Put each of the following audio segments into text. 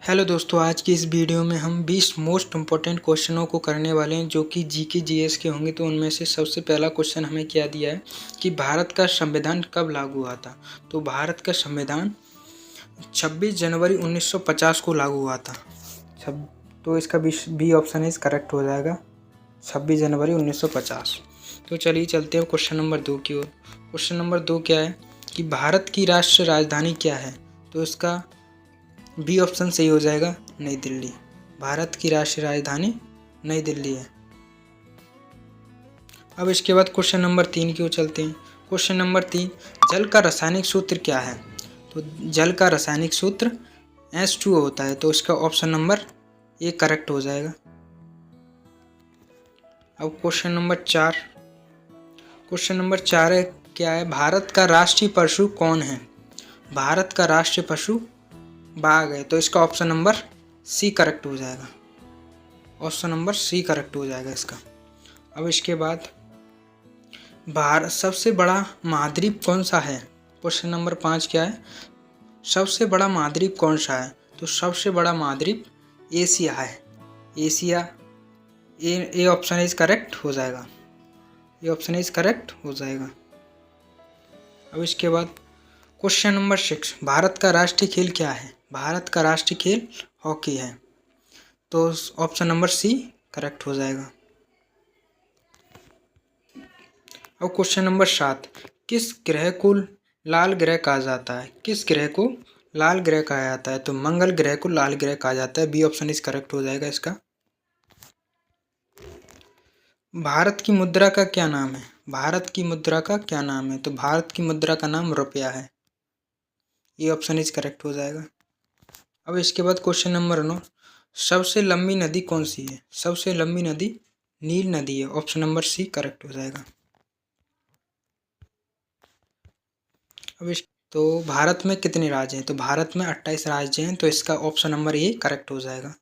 Hello दोस्तों, आज की इस वीडियो में हम 20 मोस्ट इम्पोर्टेंट क्वेश्चनों को करने वाले हैं जो कि जीके जीएस के होंगे। तो उनमें से सबसे पहला क्वेश्चन हमें क्या दिया है कि भारत का संविधान कब लागू हुआ था। तो भारत का संविधान 26 जनवरी 1950 को लागू हुआ था। तो इसका बी ऑप्शन इज करेक्ट हो जाएगा, 26 जनवरी 1950। तो चलिए चलते हैं क्वेश्चन नंबर 2 की ओर। क्वेश्चन नंबर 2 क्या है कि भारत की राष्ट्रीय राजधानी क्या है। तो इसका बी ऑप्शन सही हो जाएगा, नई दिल्ली। भारत की राष्ट्रीय राजधानी नई दिल्ली है। अब इसके बाद क्वेश्चन नंबर 3 की ओर चलते हैं। क्वेश्चन नंबर 3, जल का रासायनिक सूत्र क्या है। तो जल का रासायनिक सूत्र H2O होता है। तो इसका ऑप्शन नंबर ए करेक्ट हो जाएगा। अब क्वेश्चन नंबर 4, क्वेश्चन नंबर 4 है क्या है, भारत का राष्ट्रीय पशु कौन है। भारत का राष्ट्रीय पशु बाघ है। तो इसका ऑप्शन नंबर सी करेक्ट हो जाएगा। ऑप्शन नंबर सी करेक्ट हो जाएगा इसका। अब इसके बाद भारत सबसे बड़ा महाद्वीप कौन सा है। क्वेश्चन नंबर 5 क्या है, सबसे बड़ा महाद्वीप कौन सा है। तो सबसे बड़ा महाद्वीप एशिया है। Asia, A option is correct हो जाएगा। ये ऑप्शन इज करेक्ट हो जाएगा। अब इसके बाद क्वेश्चन नंबर 6, भारत का राष्ट्रीय खेल क्या है। भारत का राष्ट्रीय खेल हॉकी है। तो ऑप्शन नंबर सी करेक्ट हो जाएगा। अब क्वेश्चन नंबर 7, किस ग्रह को लाल ग्रह कहा जाता है। किस ग्रह को लाल ग्रह कहा जाता है। तो मंगल ग्रह को लाल ग्रह कहा जाता है। बी ऑप्शन इज करेक्ट हो जाएगा इसका। भारत की मुद्रा का क्या नाम है। भारत की मुद्रा का क्या नाम है। तो भारत की मुद्रा का नाम रुपया है। ये ऑप्शन इज करेक्ट हो जाएगा। अब इसके बाद क्वेश्चन नंबर 9, सबसे लंबी नदी कौन सी है। सबसे लंबी नदी नील नदी है। ऑप्शन नंबर सी करेक्ट हो जाएगा। अब तो भारत में कितने राज्य हैं। तो भारत में 28 राज्य हैं। तो इसका ऑप्शन नंबर ए करेक्ट हो जाएगा।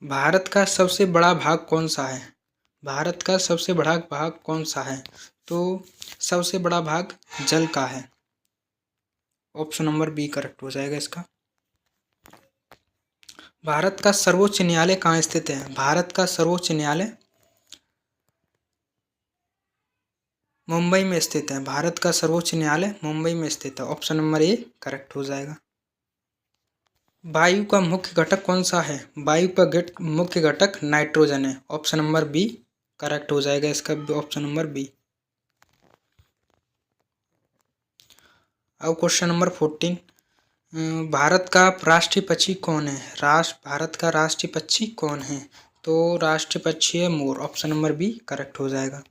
भारत का सबसे बड़ा भाग कौन सा है। भारत का सबसे बड़ा भाग कौन सा है। तो सबसे बड़ा भाग जल का है। ऑप्शन नंबर बी करेक्ट हो जाएगा इसका। भारत का सर्वोच्च न्यायालय कहाँ स्थित है। भारत का सर्वोच्च न्यायालय मुंबई में स्थित है। भारत का सर्वोच्च न्यायालय मुंबई में स्थित है। ऑप्शन नंबर ए करेक्ट हो जाएगा। वायु का मुख्य घटक कौन सा है। वायु का मुख्य घटक नाइट्रोजन है। ऑप्शन नंबर बी करेक्ट हो जाएगा इसका। Option number B. अब क्वेश्चन नंबर 14, भारत का राष्ट्रीय पक्षी कौन है। भारत का राष्ट्रीय पक्षी कौन है। तो राष्ट्रीय पक्षी है मोर। ऑप्शन नंबर बी करेक्ट हो जाएगा।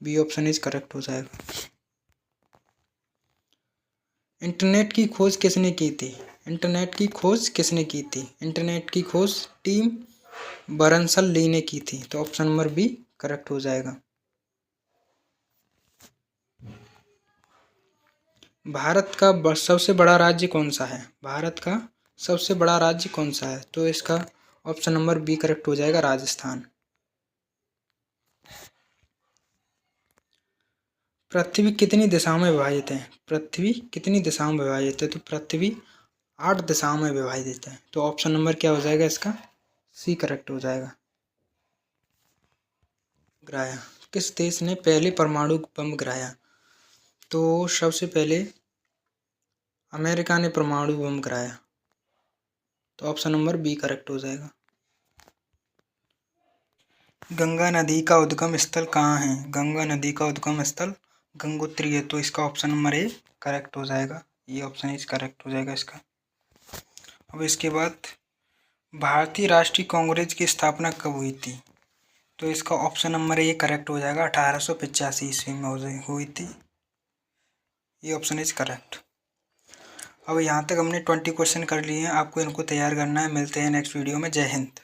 बी ऑप्शन इज करेक्ट हो जाएगा। इंटरनेट की खोज किसने की थी। इंटरनेट की खोज किसने की थी। इंटरनेट की खोज टिम बर्नर्स-ली ने की थी। तो ऑप्शन नंबर बी करेक्ट हो जाएगा। भारत का सबसे बड़ा राज्य कौन सा है। भारत का सबसे बड़ा राज्य कौन सा है। तो इसका ऑप्शन नंबर बी करेक्ट हो जाएगा, राजस्थान। पृथ्वी कितनी दिशाओं में विभाजित है। पृथ्वी कितनी दिशाओं में विभाजित है। तो पृथ्वी 8 दिशाओं में विभाजित है। तो ऑप्शन नंबर क्या हो जाएगा इसका, सी करेक्ट हो जाएगा। गिराया, किस देश ने पहले परमाणु बम गिराया। तो सबसे पहले अमेरिका ने परमाणु बम गिराया। तो ऑप्शन नंबर बी करेक्ट हो जाएगा। गंगा नदी का उद्गम स्थल कहाँ है। गंगा नदी का उद्गम स्थल गंगोत्री है। तो इसका ऑप्शन नंबर ए करेक्ट हो जाएगा। ये ऑप्शन इज करेक्ट हो जाएगा इसका। अब इसके बाद भारतीय राष्ट्रीय कांग्रेस की स्थापना कब हुई थी। तो इसका ऑप्शन नंबर ए करेक्ट हो जाएगा, 1885 ईस्वी में हुई थी। ये ऑप्शन इज करेक्ट। अब यहाँ तक हमने 20 क्वेश्चन कर लिए हैं। आपको इनको तैयार करना है। मिलते हैं नेक्स्ट वीडियो में। जय हिंद।